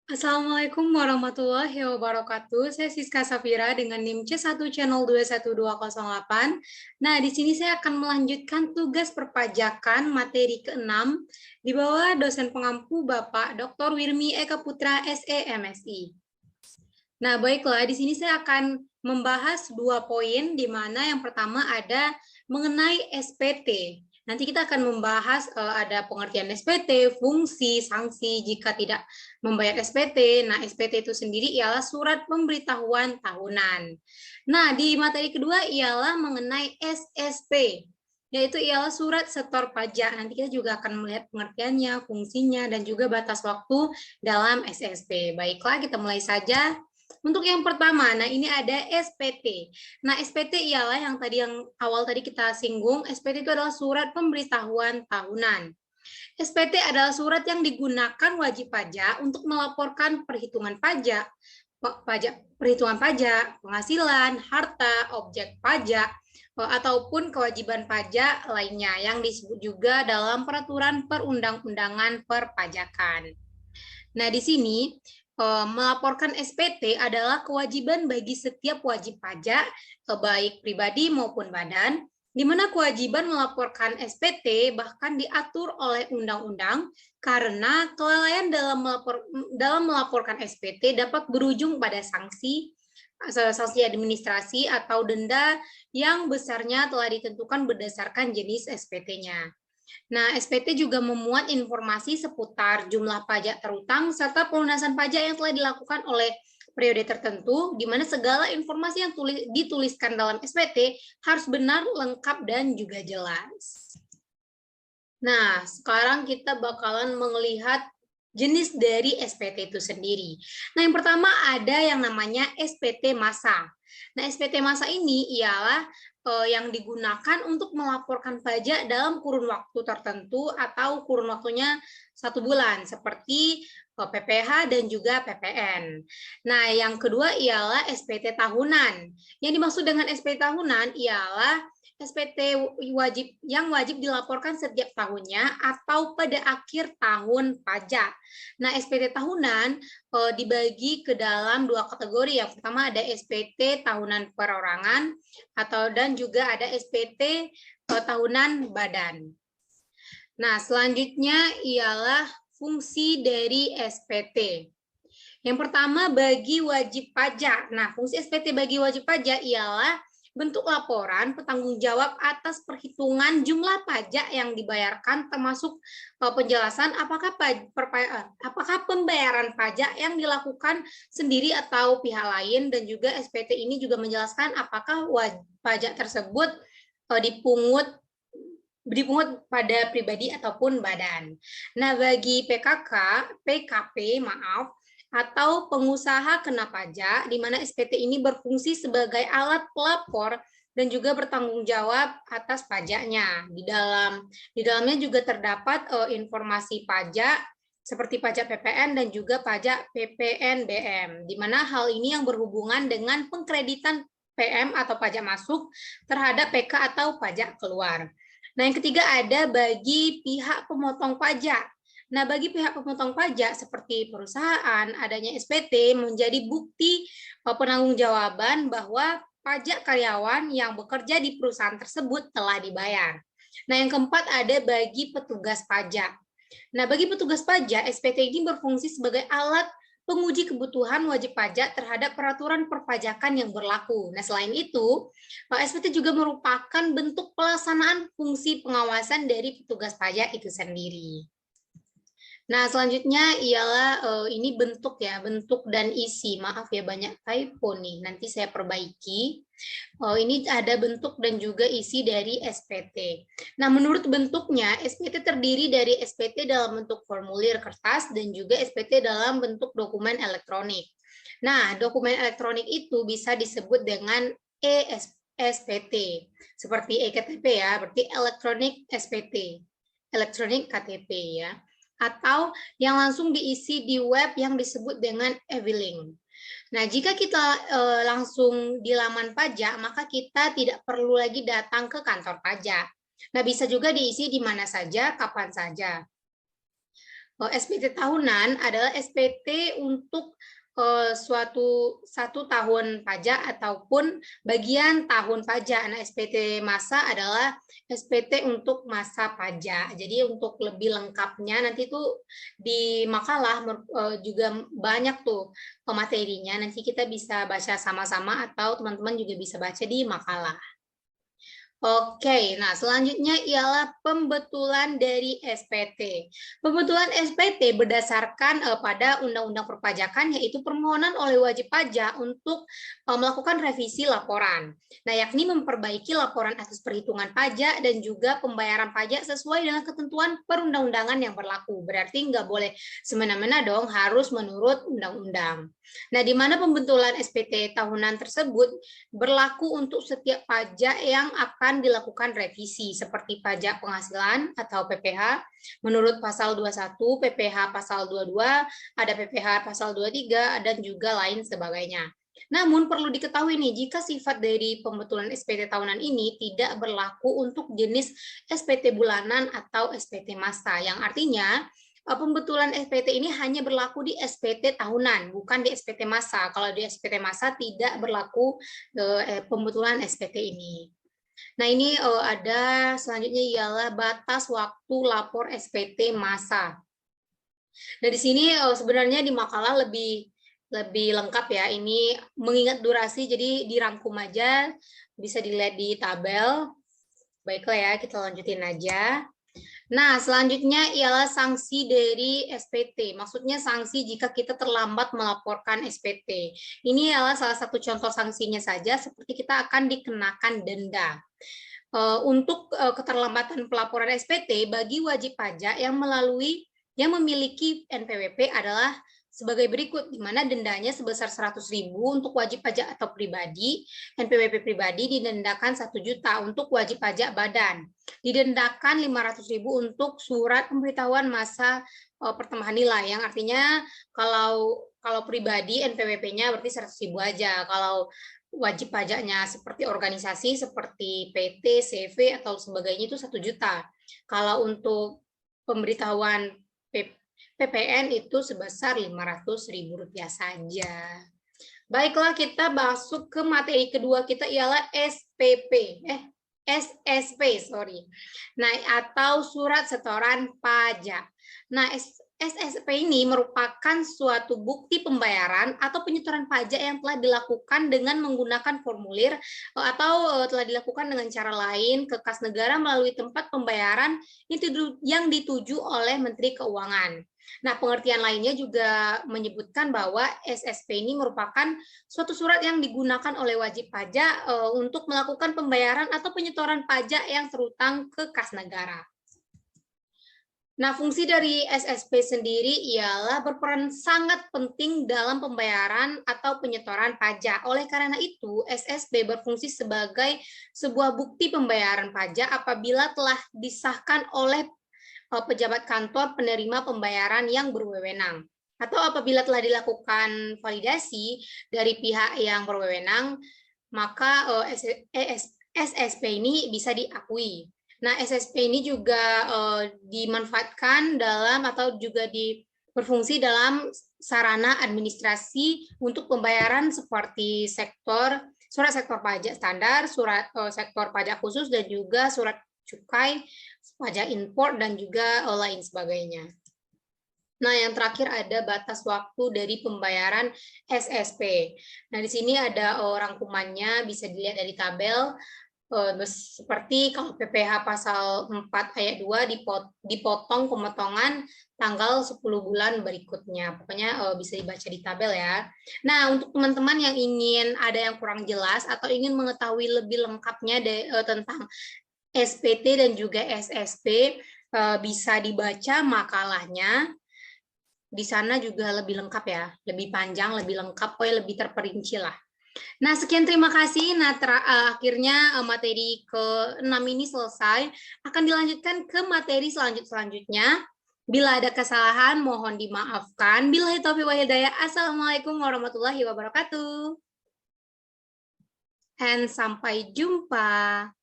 Assalamualaikum warahmatullahi wabarakatuh. Saya Siska Safira dengan NIM C1 Channel 21208. Nah, di sini saya akan melanjutkan tugas perpajakan materi ke-6 di bawah dosen pengampu Bapak Dr. Wirmi Eka Putra SE MSI. Nah, baiklah, di sini saya akan membahas dua poin, di mana yang pertama ada mengenai SPT. Nanti kita akan membahas ada pengertian SPT, fungsi, sanksi jika tidak membayar SPT. Nah, SPT itu sendiri ialah surat pemberitahuan tahunan. Nah, di materi kedua ialah mengenai SSP, yaitu ialah surat setor pajak. Nanti kita juga akan melihat pengertiannya, fungsinya, dan juga batas waktu dalam SSP. Baiklah, kita mulai saja. Untuk yang pertama, nah ini ada SPT. Nah, SPT ialah yang awal tadi kita singgung. SPT itu adalah surat pemberitahuan tahunan. SPT adalah surat yang digunakan wajib pajak untuk melaporkan perhitungan pajak, perhitungan pajak, penghasilan, harta, objek pajak, ataupun kewajiban pajak lainnya yang disebut juga dalam peraturan perundang-undangan perpajakan. Nah, di sini melaporkan SPT adalah kewajiban bagi setiap wajib pajak, baik pribadi maupun badan, di mana kewajiban melaporkan SPT bahkan diatur oleh undang-undang karena kelalaian dalam melaporkan SPT dapat berujung pada sanksi administrasi atau denda yang besarnya telah ditentukan berdasarkan jenis SPT-nya. Nah, SPT juga memuat informasi seputar jumlah pajak terutang serta pelunasan pajak yang telah dilakukan oleh periode tertentu, di mana segala informasi yang dituliskan dalam SPT harus benar, lengkap, dan juga jelas. Nah, sekarang kita bakalan melihat jenis dari SPT itu sendiri. Nah, yang pertama ada yang namanya SPT massa. Nah, SPT massa ini ialah yang digunakan untuk melaporkan pajak dalam kurun waktu tertentu atau kurun waktunya 1 bulan, seperti PPh dan juga PPN. Nah, yang kedua ialah SPT tahunan. Yang dimaksud dengan SPT tahunan ialah SPT yang wajib dilaporkan setiap tahunnya atau pada akhir tahun pajak. Nah, SPT tahunan dibagi ke dalam dua kategori. Yang pertama ada SPT tahunan perorangan dan juga ada SPT tahunan badan. Nah, selanjutnya ialah fungsi dari SPT. Yang pertama bagi wajib pajak. Nah, fungsi SPT bagi wajib pajak ialah bentuk laporan petanggung jawab atas perhitungan jumlah pajak yang dibayarkan, termasuk penjelasan apakah pembayaran pajak yang dilakukan sendiri atau pihak lain, dan juga SPT ini juga menjelaskan apakah pajak tersebut dipungut pada pribadi ataupun badan. Nah, bagi PKP, atau pengusaha kena pajak, di mana SPT ini berfungsi sebagai alat pelapor dan juga bertanggung jawab atas pajaknya. Di dalamnya juga terdapat informasi pajak seperti pajak PPN dan juga pajak PPNBM, di mana hal ini yang berhubungan dengan pengkreditan PM atau pajak masuk terhadap PK atau pajak keluar. Nah, yang ketiga ada bagi pihak pemotong pajak. Nah, bagi pihak pemotong pajak seperti perusahaan, adanya SPT menjadi bukti penangguhjawaban bahwa pajak karyawan yang bekerja di perusahaan tersebut telah dibayar. Nah, yang keempat ada bagi petugas pajak. Nah, bagi petugas pajak, SPT ini berfungsi sebagai alat penguji kebutuhan wajib pajak terhadap peraturan perpajakan yang berlaku. Nah, selain itu, SPT juga merupakan bentuk pelaksanaan fungsi pengawasan dari petugas pajak itu sendiri. Nah, selanjutnya ialah ini bentuk dan isi. Maaf ya, banyak typo nih. Nanti saya perbaiki. Ini ada bentuk dan juga isi dari SPT. Nah, menurut bentuknya, SPT terdiri dari SPT dalam bentuk formulir kertas dan juga SPT dalam bentuk dokumen elektronik. Nah, dokumen elektronik itu bisa disebut dengan ESPT, seperti EKTP ya, berarti elektronik SPT, elektronik KTP ya, atau yang langsung diisi di web yang disebut dengan e-filing. Nah, jika kita langsung di laman pajak, maka kita tidak perlu lagi datang ke kantor pajak. Nah, bisa juga diisi di mana saja, kapan saja. SPT tahunan adalah SPT untuk satu tahun pajak ataupun bagian tahun pajak. Nah, SPT masa adalah SPT untuk masa pajak. Jadi untuk lebih lengkapnya nanti tuh di makalah juga banyak tuh materinya. Nanti kita bisa baca sama-sama atau teman-teman juga bisa baca di makalah. Oke, nah selanjutnya ialah pembetulan dari SPT. Pembetulan SPT berdasarkan pada Undang-Undang Perpajakan, yaitu permohonan oleh wajib pajak untuk melakukan revisi laporan. Nah, yakni memperbaiki laporan atas perhitungan pajak dan juga pembayaran pajak sesuai dengan ketentuan perundang-undangan yang berlaku. Berarti nggak boleh semena-mena dong, harus menurut undang-undang. Nah, di mana pembetulan SPT tahunan tersebut berlaku untuk setiap pajak yang akan dilakukan revisi, seperti pajak penghasilan atau PPh, menurut pasal 21, PPh pasal 22, ada PPh pasal 23, dan juga lain sebagainya. Namun perlu diketahui nih, jika sifat dari pembetulan SPT tahunan ini tidak berlaku untuk jenis SPT bulanan atau SPT masa, yang artinya pembetulan SPT ini hanya berlaku di SPT tahunan, bukan di SPT masa. Kalau di SPT masa tidak berlaku pembetulan SPT ini. Nah, ini ada selanjutnya ialah batas waktu lapor SPT masa. Nah, di sini sebenarnya di makalah lebih lengkap ya. Ini mengingat durasi, jadi dirangkum aja, bisa dilihat di tabel. Baiklah ya, kita lanjutin aja. Nah, selanjutnya ialah sanksi dari SPT. Maksudnya sanksi jika kita terlambat melaporkan SPT. Ini adalah salah satu contoh sanksinya saja, seperti kita akan dikenakan denda. Untuk keterlambatan pelaporan SPT bagi wajib pajak yang memiliki NPWP adalah sebagai berikut, di mana dendanya sebesar 100.000 untuk wajib pajak atau pribadi, NPWP pribadi didendakan 1 juta untuk wajib pajak badan, didendakan 500.000 untuk surat pemberitahuan masa pertambahan nilai, yang artinya kalau pribadi NPWP-nya berarti 100.000 aja, kalau wajib pajaknya seperti organisasi, seperti PT, CV, atau sebagainya itu 1 juta. Kalau untuk pemberitahuan PPN itu sebesar Rp500.000 saja. Baiklah, kita masuk ke materi kedua kita ialah SSP, sorry. Nah, atau surat setoran pajak. Nah, SSP ini merupakan suatu bukti pembayaran atau penyetoran pajak yang telah dilakukan dengan menggunakan formulir atau telah dilakukan dengan cara lain ke kas negara melalui tempat pembayaran yang dituju oleh Menteri Keuangan. Nah, pengertian lainnya juga menyebutkan bahwa SSP ini merupakan suatu surat yang digunakan oleh wajib pajak untuk melakukan pembayaran atau penyetoran pajak yang terutang ke kas negara. Nah, fungsi dari SSP sendiri ialah berperan sangat penting dalam pembayaran atau penyetoran pajak. Oleh karena itu, SSP berfungsi sebagai sebuah bukti pembayaran pajak apabila telah disahkan oleh pejabat kantor penerima pembayaran yang berwenang, atau apabila telah dilakukan validasi dari pihak yang berwenang, maka SSP ini bisa diakui. Nah, SSP ini juga dimanfaatkan dalam atau juga berfungsi dalam sarana administrasi untuk pembayaran seperti surat sektor pajak standar, surat sektor pajak khusus, dan juga surat cukai, pajak impor, dan juga lain sebagainya. Nah, yang terakhir ada batas waktu dari pembayaran SSP. Nah, di sini ada rangkumannya, bisa dilihat dari tabel. Seperti kalau PPh pasal 4 ayat 2 dipotong pemotongan tanggal 10 bulan berikutnya. Pokoknya bisa dibaca di tabel ya. Nah, untuk teman-teman yang ingin ada yang kurang jelas atau ingin mengetahui lebih lengkapnya tentang SPT dan juga SSP, bisa dibaca makalahnya. Di sana juga lebih lengkap ya, lebih panjang, lebih lengkap, lebih terperinci lah. Nah, sekian terima kasih. Nah, akhirnya materi ke-6 ini selesai. Akan dilanjutkan ke materi selanjutnya. Bila ada kesalahan, mohon dimaafkan. Billahi taufiq wal hidayah. Assalamualaikum warahmatullahi wabarakatuh. And sampai jumpa.